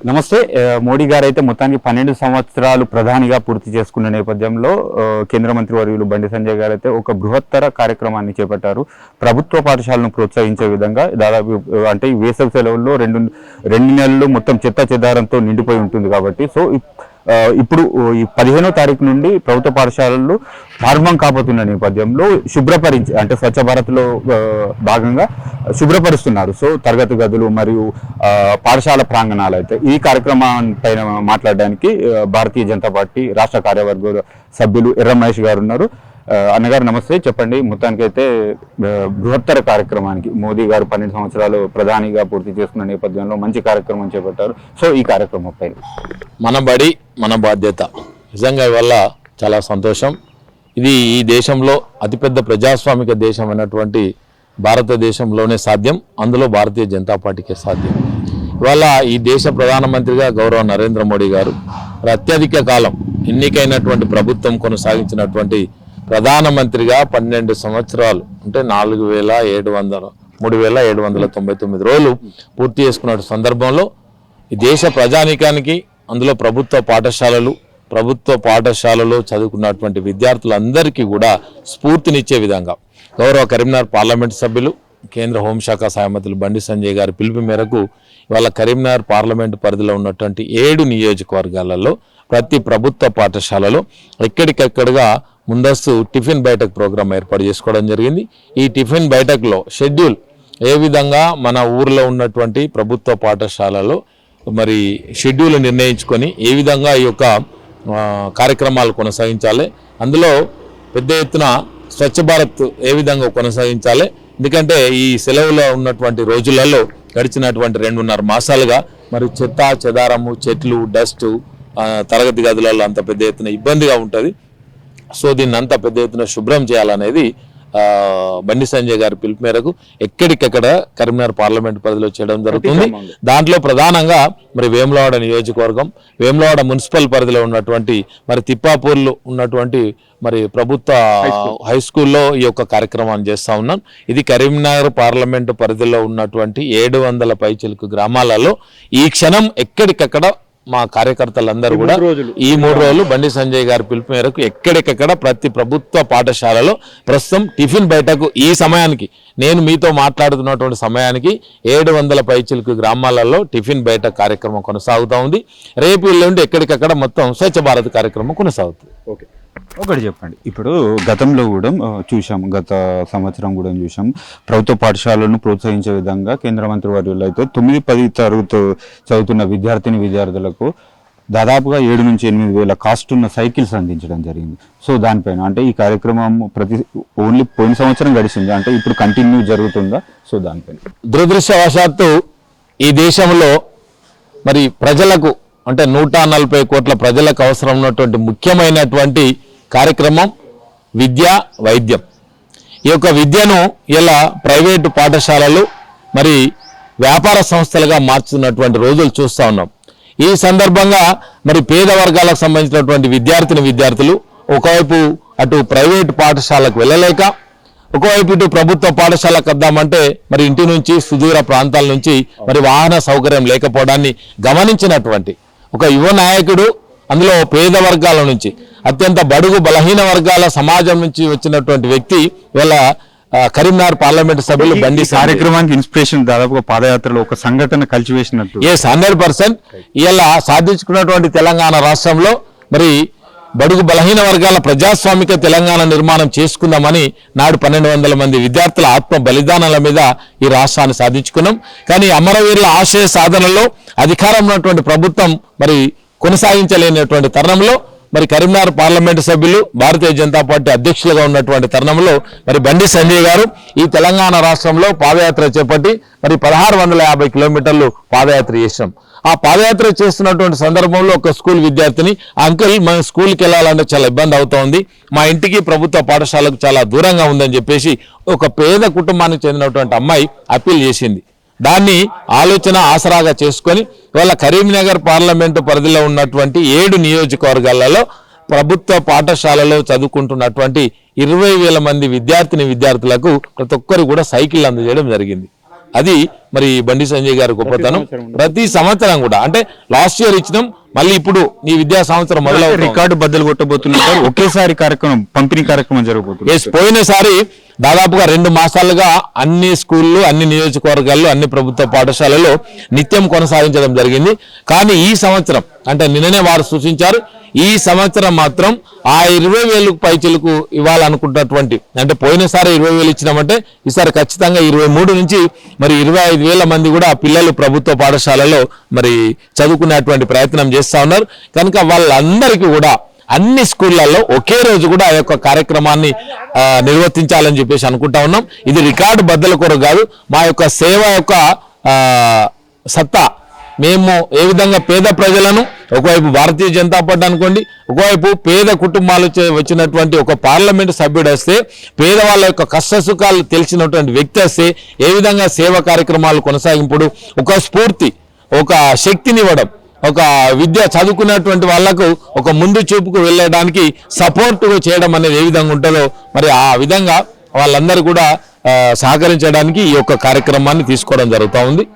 నమస్తే. మోడీ గారు అయితే మొత్తానికి 12 సంవత్సరాలు ప్రధానిగా పూర్తి చేసుకున్న నేపథ్యంలో కేంద్ర మంత్రి వర్యులు బండి సంజయ్ గారు అయితే ఒక బృహత్తర కార్యక్రమాన్ని చేపట్టారు. ప్రభుత్వ పాఠశాలను ప్రోత్సహించే విధంగా దాదాపు అంటే ఈ వేసవి సెలవుల్లో రెండు నెలలు మొత్తం చెత్త చెదారంతో నిండిపోయి ఉంటుంది కాబట్టి ఇప్పుడు ఈ 15వ తారీఖు నుండి ప్రభుత్వ పాఠశాలలు ప్రారంభం కాబోతున్న నేపథ్యంలో శుభ్రపరించి అంటే స్వచ్ఛ భారత్లో భాగంగా శుభ్రపరుస్తున్నారు. తరగతి గదులు మరియు పాఠశాల ప్రాంగణాలు అయితే ఈ కార్యక్రమం పైన మాట్లాడడానికి భారతీయ జనతా పార్టీ రాష్ట్ర కార్యవర్గ సభ్యులు ఎర్ర మహేష్ గారు ఉన్నారు. అన్నగారు నమస్తే. చెప్పండి, మొత్తానికైతే బృహత్తర కార్యక్రమానికి మోదీ గారు 12 సంవత్సరాలు ప్రధానిగా పూర్తి చేసుకున్న నేపథ్యంలో మంచి కార్యక్రమం చేపట్టారు. ఈ కార్యక్రమం పైన మన బడి మన బాధ్యత నిజంగా ఇవల్ల చాలా సంతోషం. ఇది ఈ దేశంలో అతిపెద్ద ప్రజాస్వామిక దేశం అయినటువంటి భారతదేశంలోనే సాధ్యం, అందులో భారతీయ జనతా పార్టీకే సాధ్యం. ఇవాళ ఈ దేశ ప్రధానమంత్రిగా గౌరవ నరేంద్ర మోడీ గారు అత్యధిక కాలం ఎన్నికైనటువంటి ప్రభుత్వం కొనసాగించినటువంటి ప్రధానమంత్రిగా 12 సంవత్సరాలు అంటే 3799 రోజులు పూర్తి చేసుకున్న సందర్భంలో ఈ దేశ ప్రజానీకానికి, అందులో ప్రభుత్వ పాఠశాలలో చదువుకున్నటువంటి విద్యార్థులందరికీ కూడా స్ఫూర్తినిచ్చే విధంగా గౌరవ కరీంనగర్ పార్లమెంట్ సభ్యులు కేంద్ర హోంశాఖ సహాయ మంత్రులు బండి సంజయ్ గారి పిలుపు మేరకు ఇవాళ కరీంనగర్ పార్లమెంటు పరిధిలో ఉన్నటువంటి 7 నియోజకవర్గాలలో ప్రతి ప్రభుత్వ పాఠశాలలో ఎక్కడికక్కడగా ముందస్తు టిఫిన్ బైఠక్ ప్రోగ్రాం ఏర్పాటు చేసుకోవడం జరిగింది. ఈ టిఫిన్ బైఠక్లో షెడ్యూల్ ఏ విధంగా మన ఊర్లో ఉన్నటువంటి ప్రభుత్వ పాఠశాలలో మరి షెడ్యూల్ నిర్ణయించుకొని ఏ విధంగా ఈ యొక్క కార్యక్రమాలు కొనసాగించాలి, అందులో పెద్ద ఎత్తున స్వచ్ఛ భారత్ ఏ విధంగా కొనసాగించాలి. ఎందుకంటే ఈ సెలవులో ఉన్నటువంటి రోజులలో గడిచినటువంటి 2.5 మాసాలుగా మరి చెత్త చెదారము, చెట్లు, డస్ట్ తరగతి గదులలో అంత పెద్ద ఎత్తున ఇబ్బందిగా ఉంటుంది. దీన్ని అంతా పెద్ద ఎత్తున శుభ్రం చేయాలనేది బండి సంజయ్ గారి పిలుపు మేరకు ఎక్కడికెక్కడ కరీంనగర్ పార్లమెంట్ పరిధిలో చేయడం జరుగుతుంది. దాంట్లో ప్రధానంగా మరి వేములవాడ నియోజకవర్గం, వేములవాడ మున్సిపల్ పరిధిలో ఉన్నటువంటి మరి తిప్పాపూర్లో ఉన్నటువంటి మరి ప్రభుత్వ హై స్కూల్లో ఈ యొక్క కార్యక్రమాన్ని చేస్తూ ఉన్నాం. ఇది కరీంనగర్ పార్లమెంటు పరిధిలో ఉన్నటువంటి 700 పైచిలుకు గ్రామాలలో ఈ క్షణం ఎక్కడికక్కడ మా కార్యకర్తలందరూ కూడా ఈ 3 రోజులు బండి సంజయ్ గారి పిలుపు మేరకు ఎక్కడికక్కడ ప్రతి ప్రభుత్వ పాఠశాలలో ప్రస్తుతం టిఫిన్ బయటకు ఈ సమయానికి నేను మీతో మాట్లాడుతున్నటువంటి సమయానికి 700 పైచిలుకు గ్రామాలలో టిఫిన్ బయట కార్యక్రమం కొనసాగుతూ ఉంది. రేపు ఎల్లుండి ఎక్కడికక్కడ మొత్తం స్వచ్ఛ భారత్ కార్యక్రమం కొనసాగుతుంది. ఓకే, ఒకటి చెప్పండి. ఇప్పుడు గతంలో కూడా చూసాం, గత సంవత్సరం కూడా చూసాం, ప్రభుత్వ పాఠశాలను ప్రోత్సహించే విధంగా కేంద్ర మంత్రి వర్యులు అయితే 9-10 తరగతి చదువుతున్న విద్యార్థులకు దాదాపుగా 7 నుంచి 8 వేల కాస్ట్ ఉన్న సైకిల్స్ అందించడం జరిగింది. దానిపైన అంటే ఈ కార్యక్రమం ఓన్లీ పోయిన సంవత్సరం గడిచింది, అంటే ఇప్పుడు కంటిన్యూ జరుగుతుందా? దానిపైన దురదృష్టవశాత్తు ఈ దేశంలో మరి ప్రజలకు అంటే 140 కోట్ల ప్రజలకు అవసరం ఉన్నటువంటి ముఖ్యమైనటువంటి కార్యక్రమం విద్య, వైద్యం. ఈ యొక్క విద్యను ఇలా ప్రైవేటు పాఠశాలలు మరి వ్యాపార సంస్థలుగా మార్చుతున్నటువంటి రోజులు చూస్తూ ఉన్నాం. ఈ సందర్భంగా మరి పేద వర్గాలకు సంబంధించినటువంటి విద్యార్థులు ఒకవైపు అటు ప్రైవేటు పాఠశాలకు వెళ్ళలేక, ఒకవైపు ఇటు ప్రభుత్వ పాఠశాలకు వద్దామంటే మరి ఇంటి నుంచి సుదూర ప్రాంతాల నుంచి మరి వాహన సౌకర్యం లేకపోవడాన్ని గమనించినటువంటి ఒక యువ నాయకుడు, అందులో పేద వర్గాల నుంచి అత్యంత బడుగు బలహీన వర్గాల సమాజం నుంచి వచ్చినటువంటి వ్యక్తి ఇవాళ కరీంనగర్ పార్లమెంట్ సభ్యులు బండి కార్యక్రమానికి ఇన్స్పిరేషన్ దాదాపుగా పాదయాత్రలో ఒక సంఘటన కలిసివేసినట్టు. 100% ఇలా సాధించుకున్నటువంటి తెలంగాణ రాష్ట్రంలో మరి బడుగు బలహీన వర్గాల ప్రజాస్వామిక తెలంగాణ నిర్మాణం చేసుకుందామని నాడు 1200 మంది విద్యార్థుల ఆత్మ బలిదానాల మీద ఈ రాష్ట్రాన్ని సాధించుకున్నాం. కానీ అమరవీరుల ఆశయ సాధనలో అధికారం ఉన్నటువంటి ప్రభుత్వం మరి కొనసాగించలేనటువంటి తరుణంలో మరి కరీంనగర్ పార్లమెంటు సభ్యులు భారతీయ జనతా పార్టీ అధ్యక్షులుగా ఉన్నటువంటి తరుణంలో మరి బండి సంజయ్ గారు ఈ తెలంగాణ రాష్ట్రంలో పాదయాత్ర చేపట్టి మరి 1650 కిలోమీటర్లు పాదయాత్ర చేసినాం. ఆ పాదయాత్ర చేస్తున్నటువంటి సందర్భంలో ఒక స్కూల్ విద్యార్థిని, అంకుల్ మన స్కూల్కి వెళ్ళాలంటే చాలా ఇబ్బంది అవుతోంది, మా ఇంటికి ప్రభుత్వ పాఠశాలకు చాలా దూరంగా ఉందని చెప్పేసి ఒక పేద కుటుంబానికి చెందినటువంటి అమ్మాయి అప్పీల్ చేసింది. దాన్ని ఆలోచన ఆసరాగా చేసుకొని ఇవాళ కరీంనగర్ పార్లమెంటు పరిధిలో ఉన్నటువంటి 7 నియోజకవర్గాలలో ప్రభుత్వ పాఠశాలలో చదువుకుంటున్నటువంటి 20,000 మంది విద్యార్థులకు ప్రతి ఒక్కరు కూడా సైకిల్ అందజేయడం జరిగింది. అది మరి బండి సంజయ్ గారి గొప్పతనం. ప్రతి సంవత్సరం కూడా అంటే లాస్ట్ ఇయర్ ఇచ్చినాం, మళ్ళీ ఇప్పుడు ఈ విద్యా సంవత్సరం మొదలవుతుంది. రికార్డు బద్దలు కొట్టబోతున్నారు, ఒకేసారి కార్యక్రమం పంపిణీ కార్యక్రమం జరగబోతుంది. పోయినసారి దాదాపుగా 2 మాసాలుగా అన్ని స్కూళ్ళు, అన్ని నియోజకవర్గాల్లో, అన్ని ప్రభుత్వ పాఠశాలలో నిత్యం కొనసాగించడం జరిగింది. కానీ ఈ సంవత్సరం అంటే నిన్ననే వారు సూచించారు, ఈ సంవత్సరం మాత్రం ఆ 20,000 పైచలకు ఇవ్వాలనుకుంటున్నటువంటి, అంటే పోయినసారి 20,000 ఇచ్చినామంటే ఈసారి ఖచ్చితంగా 23 నుంచి మరి 25,000 మంది కూడా పిల్లలు ప్రభుత్వ పాఠశాలలో మరి చదువుకునేటువంటి ప్రయత్నం చేస్తా ఉన్నారు. కనుక వాళ్ళందరికీ కూడా అన్ని స్కూళ్లలో ఒకే రోజు కూడా ఆ యొక్క కార్యక్రమాన్ని నిర్వర్తించాలని చెప్పేసి అనుకుంటా ఉన్నాం. ఇది రికార్డు బద్దల కొరకు కాదు, మా యొక్క సేవ యొక్క సత్తా. మేము ఏ విధంగా పేద ప్రజలను, ఒకవైపు భారతీయ జనతా పార్టీ అనుకోండి, ఒకవైపు పేద కుటుంబాలు వచ్చినటువంటి ఒక పార్లమెంటు సభ్యుడు వస్తే, పేదవాళ్ళ యొక్క కష్ట సుఖాలు తెలిసినటువంటి వ్యక్తి వస్తే ఏ విధంగా సేవా కార్యక్రమాలు కొనసాగింపుడు, ఒక స్ఫూర్తి, ఒక శక్తినివ్వడం, ఒక విద్య చదువుకున్నటువంటి వాళ్లకు ఒక ముందు చూపుకు వెళ్ళడానికి సపోర్టుగా చేయడం అనేది ఏ విధంగా ఉంటుందో మరి ఆ విధంగా వాళ్ళందరూ కూడా సహకరించడానికి ఈ యొక్క కార్యక్రమాన్ని తీసుకోవడం జరుగుతూ ఉంది.